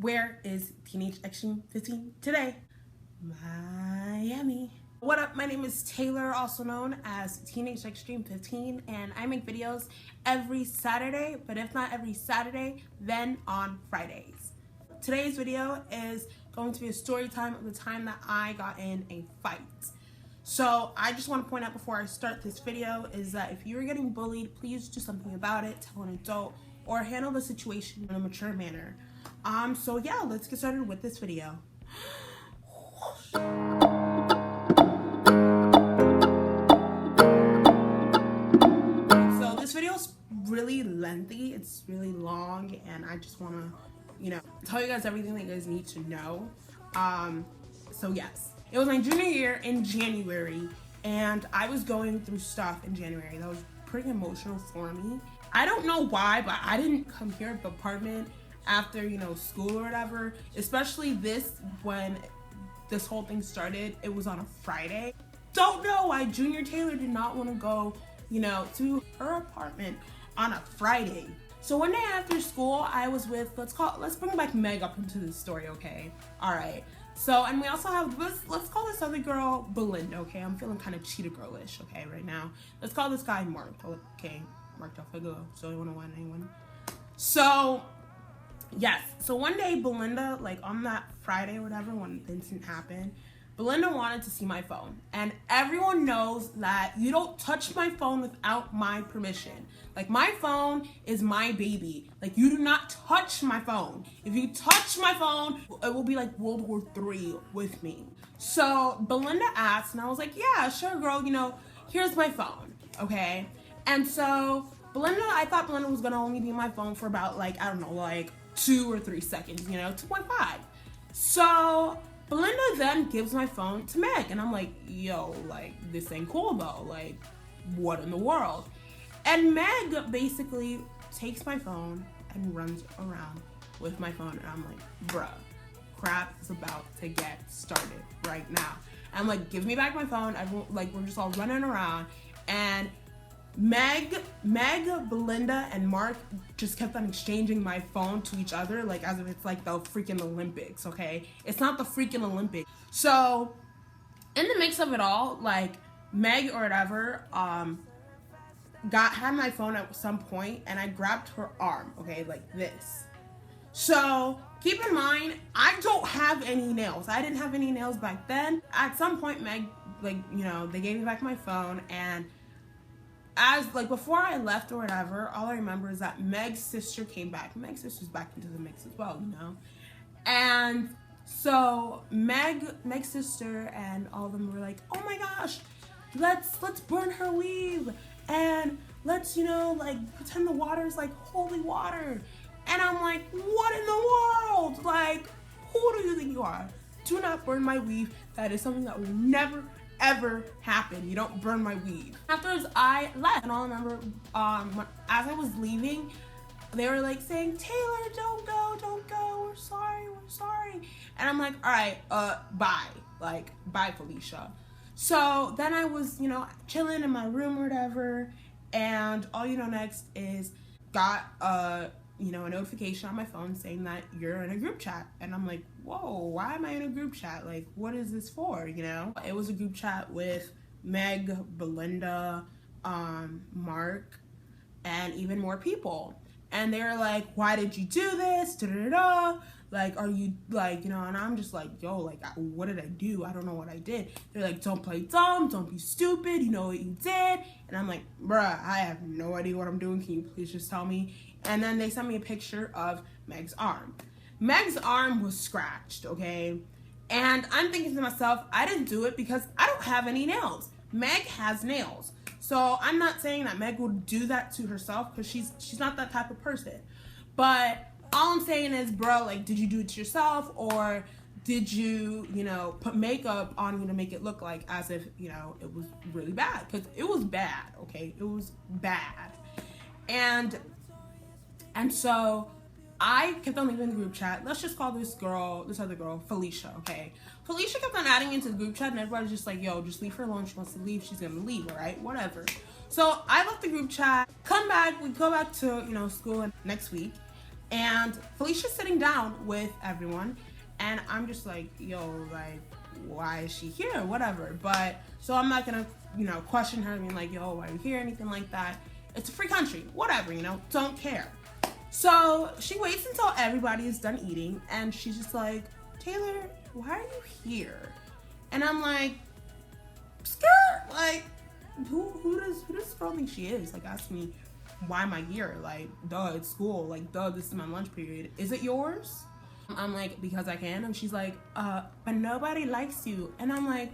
Where is Teenage Extreme 15 today? Miami. What up? My name is Taylor, also known as Teenage Extreme 15, and I make videos every Saturday, but if not every Saturday, then on Fridays. Today's video is going to be a story time of the time that I got in a fight. So I just want to point out before I start this video is that if you're getting bullied, please do something about it, tell an adult, or handle the situation in a mature manner. So yeah, let's get started with this video. So this video is really lengthy, it's really long, and I just want to, tell you guys everything that you guys need to know. So yes, it was my junior year in January, and I was going through stuff in January that was pretty emotional for me. I don't know why, but I didn't come here at the apartment after, school or whatever, especially when this whole thing started. It was on a Friday. Don't know why Junior Taylor did not want to go, to her apartment on a Friday. So one day after school, I was with, let's bring back Meg up into this story, okay? All right. So, and we also have, let's call this other girl Belinda, okay? I'm feeling kind of cheetah girlish, okay, right now. Let's call this guy Mark, okay? Mark Delfigo, so 101, anyone? So, yes. So one day, Belinda, like on that Friday or whatever, when the incident happened, Belinda wanted to see my phone. And everyone knows that you don't touch my phone without my permission. Like, my phone is my baby. Like, you do not touch my phone. If you touch my phone, it will be like World War III with me. So Belinda asked, and I was like, yeah, sure, girl, here's my phone, okay? And so I thought Belinda was gonna only be my phone for about like, I don't know, like 2 or 3 seconds, 2.5. So Belinda then gives my phone to Meg, and I'm like, yo, like, this ain't cool though, like, what in the world? And Meg basically takes my phone and runs around with my phone, and I'm like, bruh, crap is about to get started right now. And I'm like, give me back my phone. We're just all running around, and Meg, Belinda, and Mark just kept on exchanging my phone to each other, like as if it's like the freaking Olympics, okay? It's not the freaking Olympics. So, in the mix of it all, like, Meg or whatever, had my phone at some point, and I grabbed her arm, okay, like this. So, keep in mind, I don't have any nails. I didn't have any nails back then. At some point, Meg, they gave me back my phone, and before I left or whatever, all I remember is that Meg's sister came back. Meg's sister's back into the mix as well, And so Meg's sister and all of them were like, oh my gosh, let's burn her weave, and let's, pretend the water's like holy water. And I'm like, what in the world? Like, who do you think you are? Do not burn my weave. That is something that will never ever happen. You don't burn my weave. Afterwards, I left, and all I remember, as I was leaving, they were like saying, Taylor, don't go, we're sorry. And I'm like, all right, bye. Like, bye, Felicia. So then I was, chilling in my room or whatever, and all next is got a notification on my phone saying that you're in a group chat. And I'm like, whoa, why am I in a group chat? Like, what is this for, It was a group chat with Meg, Belinda, Mark, and even more people. And they're like, why did you do this? Da-da-da-da. Like, are you, like, and I'm just like, yo, like, what did I do? I don't know what I did. They're like, don't play dumb, don't be stupid, you know what you did. And I'm like, bruh, I have no idea what I'm doing. Can you please just tell me? And then they sent me a picture of Meg's arm. Meg's arm was scratched, okay? And I'm thinking to myself, I didn't do it because I don't have any nails. Meg has nails. So I'm not saying that Meg would do that to herself, because she's not that type of person. But all I'm saying is, bro, like, did you do it to yourself, or did you, put makeup on you to make it look like as if, it was really bad? Because it was bad, okay? It was bad. And so I kept on leaving the group chat. Let's just call this other girl, Felicia, okay? Felicia kept on adding into the group chat, and everybody's just like, yo, just leave her alone. She wants to leave. She's gonna leave, all right? Whatever. So I left the group chat, we go back to, school next week. And Felicia's sitting down with everyone, and I'm just like, yo, like, why is she here? Whatever. But so I'm not gonna, question her, being like, yo, why are you here? Anything like that. It's a free country. Whatever, don't care. So she waits until everybody is done eating, and she's just like, Tayler, why are you here? And I'm like, skirt, like, who does this girl think she is? Like, ask me, why am I here? Like, duh, it's school. Like, duh, this is my lunch period. Is it yours? I'm like, because I can. And she's like, but nobody likes you. And I'm like,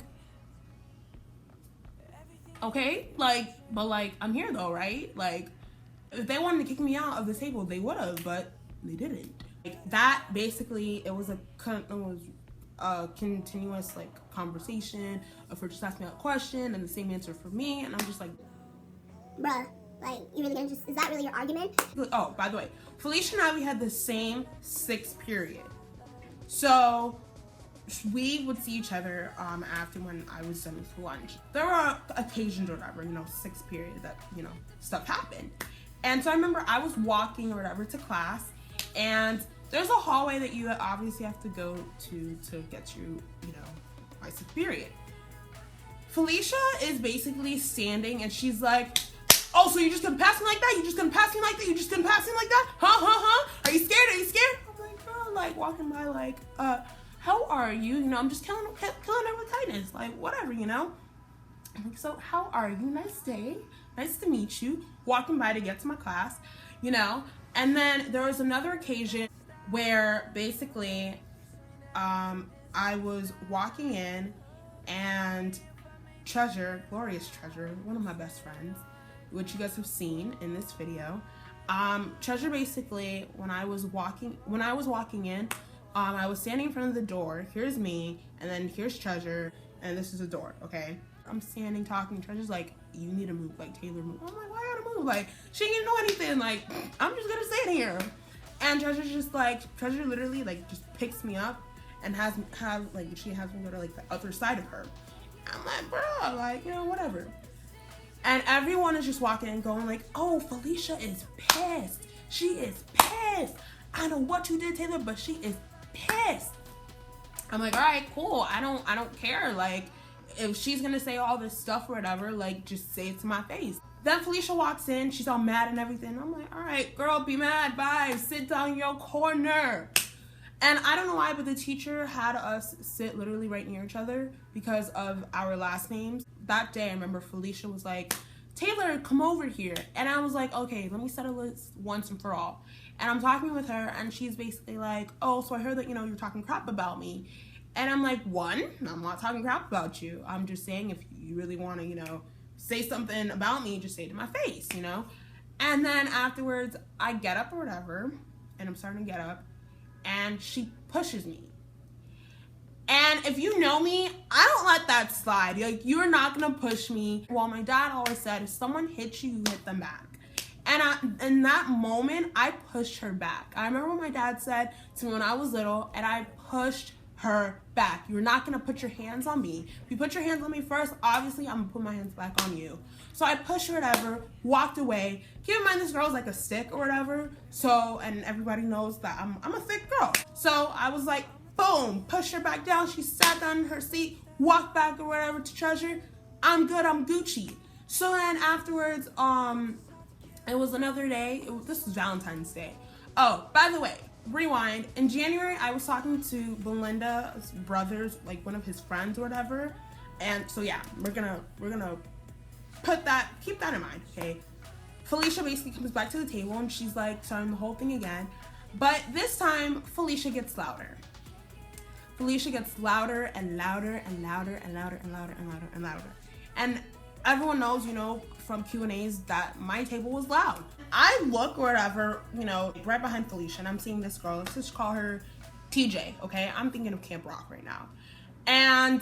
okay, like, but like, I'm here though, right? Like, if they wanted to kick me out of the table, they would have, but they didn't. Like, that basically, it was a continuous like conversation of her just asking a question and the same answer for me, and I'm just like, bruh, like, you really gonna just, is that really your argument? Oh, by the way, Felicia and I, we had the same 6th period. So we would see each other after when I was done with lunch. There were occasions or whatever, 6th period that, stuff happened. And so I remember I was walking or whatever to class, and there's a hallway that you obviously have to go to get to, my 6th period. Felicia is basically standing, and she's like, oh, so you're just gonna pass me like that? You just gonna pass me like that? You just gonna pass me like that? Huh? Are you scared? Are you scared? I'm like, girl, like, walking by, like, how are you? I'm just killing her with kindness, like, whatever, I'm like, so how are you? Nice day. Nice to meet you. Walking by to get to my class, And then there was another occasion where basically, I was walking in, and Glorious Treasure, one of my best friends, which you guys have seen in this video. Treasure basically, when I was walking in, I was standing in front of the door. Here's me, and then here's Treasure, and this is the door, okay? I'm standing talking. Treasure's like, you need to move, like, Tayler, move. I'm like, why I gotta move? Like, she didn't know anything. Like, I'm just gonna stand here. And Treasure's just like, Treasure literally, like, just picks me up and she has me go to, like, the other side of her. I'm like, bro, like, whatever. And everyone is just walking and going like, oh, Felicia is pissed. She is pissed. I know what you did, Tayler, but she is pissed. I'm like, all right, cool. I don't care. Like, if she's gonna say all this stuff or whatever, like, just say it to my face. Then Felicia walks in. She's all mad and everything. I'm like, all right, girl, be mad. Bye. Sit down in your corner. And I don't know why, but the teacher had us sit literally right near each other because of our last names. That day, I remember Felicia was like, Tayler, come over here. And I was like, okay, let me settle this once and for all. And I'm talking with her, and she's basically like, oh, so I heard that, you're talking crap about me. And I'm like, one, I'm not talking crap about you. I'm just saying, if you really want to, say something about me, just say it to my face, And then afterwards, I get up or whatever, and I'm starting to get up, and she pushes me. And if you know me, I don't let that slide. Like, you're not gonna push me. Well, my dad always said, if someone hits you, you hit them back. And in that moment, I pushed her back. I remember what my dad said to me when I was little, and I pushed her back. You're not gonna put your hands on me. If you put your hands on me first, obviously I'm gonna put my hands back on you. So I pushed her whatever, walked away. Keep in mind, this girl's like a stick or whatever. So, and everybody knows that I'm a thick girl. So I was like, boom, pushed her back down. She sat down in her seat, walked back or whatever to Treasure. I'm good, I'm Gucci. So then afterwards, it was another day. This was Valentine's Day. Oh, by the way, rewind. In January, I was talking to Belinda's brother's, like, one of his friends or whatever. And so yeah, we're gonna keep that in mind, okay? Felicia basically comes back to the table and she's like starting the whole thing again. But this time, Felicia gets louder. Felicia gets louder and louder and louder and louder and louder and louder and louder. And everyone knows, from Q&As that my table was loud. I look or whatever, right behind Felicia, and I'm seeing this girl. Let's just call her TJ, okay? I'm thinking of Camp Rock right now. And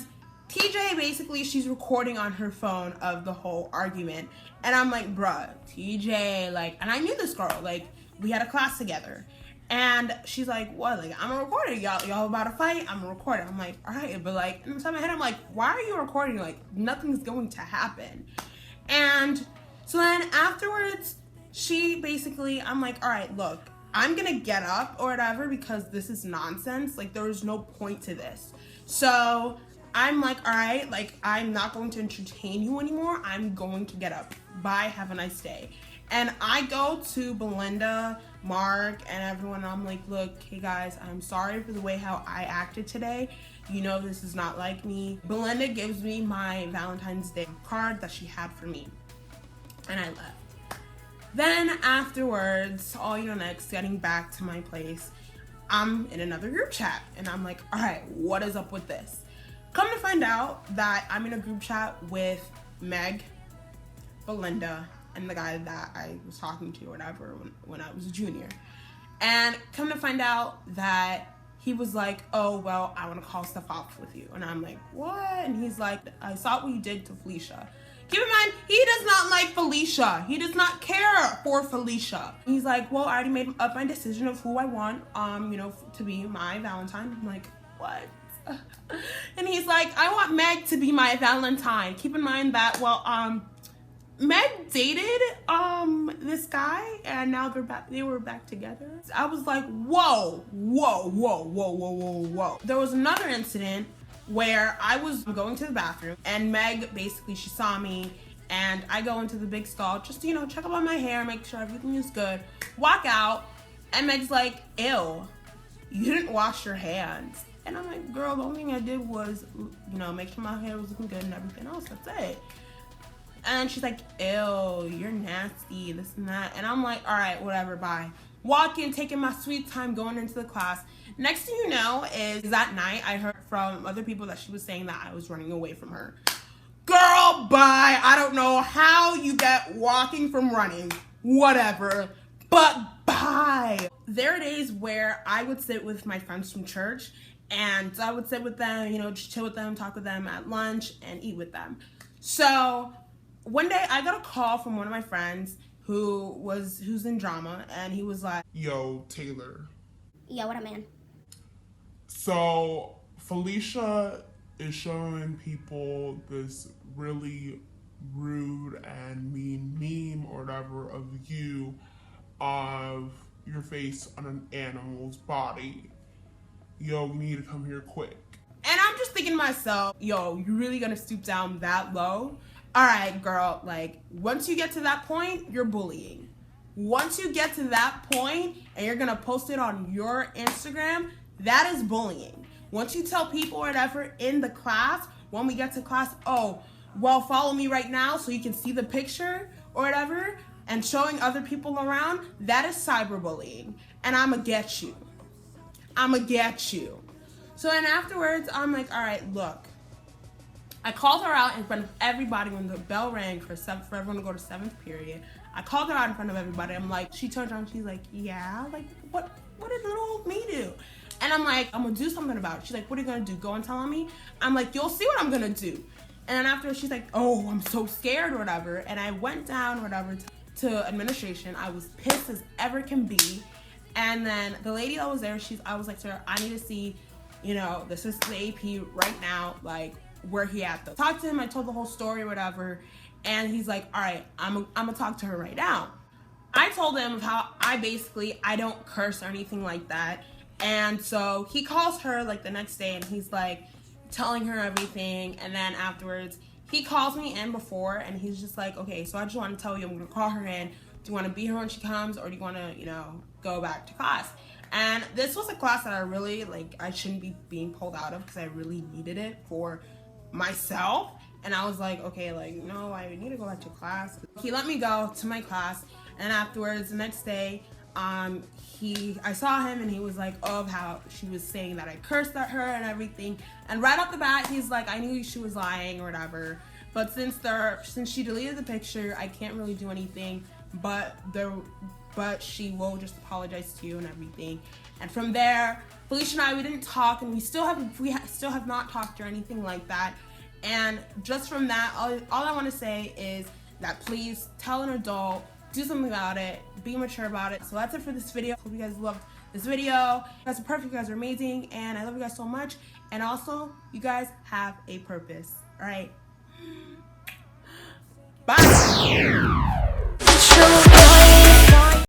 TJ, basically, she's recording on her phone of the whole argument. And I'm like, bruh, TJ, like, and I knew this girl. Like, we had a class together. And she's like, what? Like, I'm a recorder. Y'all about to fight? I'm a recorder. I'm like, all right. But, like, inside my head, I'm like, why are you recording? Like, nothing's going to happen. And so then afterwards, she basically, I'm like, all right, look, I'm gonna get up or whatever because this is nonsense. Like, there is no point to this. So I'm like, all right, like, I'm not going to entertain you anymore. I'm going to get up. Bye, have a nice day. And I go to Belinda, Mark, and everyone. I'm like, look, hey guys, I'm sorry for the way how I acted today. You know, this is not like me. Belinda gives me my Valentine's Day card that she had for me. And I left. Then afterwards, next, getting back to my place, I'm in another group chat. And I'm like, all right, what is up with this? Come to find out that I'm in a group chat with Meg, Belinda, and the guy that I was talking to or whatever when I was a junior. And come to find out that he was like, oh, well, I want to call stuff off with you. And I'm like, what? And he's like, I saw what you did to Felicia. Keep in mind, he does not like Felicia. He does not care for Felicia. He's like, well, I already made up my decision of who I want, to be my Valentine. I'm like, what? And he's like, I want Meg to be my Valentine. Keep in mind that, Meg dated this guy, and now they were back together. I was like, whoa. There was another incident where I was going to the bathroom, and Meg, basically, she saw me, and I go into the big stall just to, check out my hair, make sure everything is good, walk out, and Meg's like, ew, you didn't wash your hands. And I'm like, girl, the only thing I did was, make sure my hair was looking good and everything else, that's it. And she's like, ew, you're nasty, this and that. And I'm like, all right, whatever, bye. Walking, taking my sweet time, going into the class. Next thing you know is that night I heard from other people that she was saying that I was running away from her. Girl, bye. I don't know how you get walking from running, whatever, but bye. There are days where I would sit with my friends from church, and I would sit with them, just chill with them, talk with them at lunch, and eat with them. So one day I got a call from one of my friends who's in drama, and he was like, yo, Tayler. Yo, what up, man? So Felicia is showing people this really rude and mean meme or whatever of you, of your face on an animal's body. Yo, you need to come here quick. And I'm just thinking to myself, yo, you really gonna stoop down that low? All right, girl, like, once you get to that point, you're bullying. Once you get to that point and you're gonna post it on your Instagram, that is bullying. Once you tell people or whatever in the class, when we get to class, oh, well, follow me right now so you can see the picture or whatever, and showing other people around, that is cyberbullying. And I'ma get you. So then afterwards, I'm like, all right, look. I called her out in front of everybody when the bell rang for everyone to go to 7th period. I called her out in front of everybody. I'm like, she turned around, she's like, yeah, like, what did little old me do? And I'm like, I'm gonna do something about it. She's like, what are you gonna do? Go and tell on me? I'm like, you'll see what I'm gonna do. And then after, she's like, oh, I'm so scared or whatever. And I went down or whatever to administration. I was pissed as ever can be. And then the lady that was there, I was like to her, I need to see, this is the AP right now, like, where he at though. Talked to him, I told the whole story or whatever, and he's like, all right, I'm gonna talk to her right now. I told him of how I don't curse or anything like that. And so he calls her like the next day and he's like telling her everything. And then afterwards he calls me in before and he's just like, okay, so I just want to tell you, I'm gonna call her in. Do you want to be here when she comes, or do you want to, go back to class? And this was a class that I really, I shouldn't be being pulled out of because I really needed it for myself. And I was like, okay, no, I need to go back to class. He let me go to my class, and afterwards, the next day, I saw him and he was like, of how she was saying that I cursed at her and everything. And right off the bat, he's like, I knew she was lying or whatever. But since she deleted the picture, I can't really do anything. But she will just apologize to you and everything. And from there, Felicia and I, we didn't talk, and we still have not talked or anything like that. And just from that, all I want to say is that please tell an adult, do something about it, be mature about it. So that's it for this video. Hope you guys loved this video. You guys are perfect, you guys are amazing, and I love you guys so much. And also, you guys have a purpose. All right. Bye.